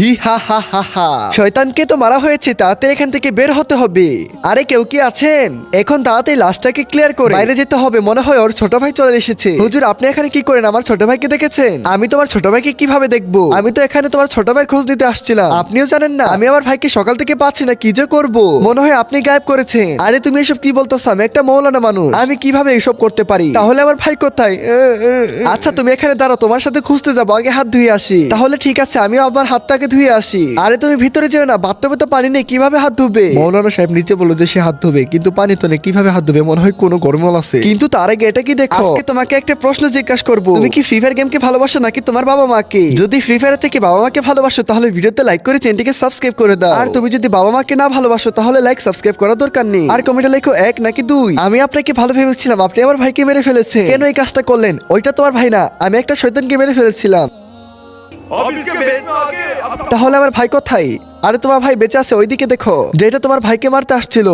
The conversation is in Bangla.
হি হা হা হা হা, শয়তানকে তো মারা হয়েছে, তাড়াতাড়ি এখান থেকে বের হতে হবে। আরে কেউ কি আছেন? এখন তাড়াতাড়ি লাশটাকে ক্লিয়ার করে বাইরে যেতে হবে, মনে হয় ওর ছোট ভাই চলে এসেছে। হুজুর আপনি এখানে কি করেন? আমার ছোট ভাইকে দেখেছেন? আমি তোমার ছোট ভাইকে কিভাবে দেখবো? আমি তো এখানে তোমার ছোট ভাইয়ের খোঁজ নিতে আসছিলাম। আপনিও জানেন না আমি আমার ভাইকে সকাল থেকে পাচ্ছি না, কি যে করবো। মনে হয় আপনি গায়েব করেছেন। আরে তুমি এসব কি বলতেছো? আমি একটা মৌলানা মানুষ, আমি কিভাবে এসব করতে পারি? তাহলে আমার ভাই কোথায়? আচ্ছা তুমি এখানে দাঁড়াও, তোমার সাথে খুঁজতে যাবো, আগে হাত ধুয়ে আসি। তাহলে ঠিক আছে, আমি আমার হাতটাকে ধুয়ে আসি। আরে তুমি ভিতরে যেও না, বাথটবে তো পানি নেই, কিভাবে হাত ধুবে? মৌলানা সাহেব নিচে বললো যে সে হাত ধুবে, কিন্তু পানি তো নেই, কিভাবে হাত ধুবে? মনে হয় কোনো গরমল আছে। কিন্তু তার আগে এটা কি দেখো, আজকে তোমাকে একটা প্রশ্ন জিজ্ঞাসা করবো। তুমি কি ফ্রি ফায়ার গেমকে ভালোবাসো নাকি তোমার বাবা মাকে? যদি ফ্রি ফায়ার থেকে বাবা মাকে ভালোবাসো তাহলে ভিডিওতে লাইক করে চ্যানেলটিকে সাবস্ক্রাইব করে দাও। আর তুমি যদি বাবা মাকে না ভালোবাসো তাহলে লাইক সাবস্ক্রাইব করার দরকার নেই। আর কমেন্টে লেখো 1 নাকি 2। আমি আপনাকে ভালো ভেবেছিলাম, আপনি আমার ভাইকে মেরে ফেলেছেন। কেন এই কাজটা করলেন? ওইটা তোমার ভাই না, আমি একটা শয়তানকে মেরে ফেলেছিলাম। তাহলে আমার ভাই কোথায়? আরে তোমার ভাই বেঁচে আছে, ওইদিকে দেখো, যেটা তোমার ভাইকে মারতে আসছিল।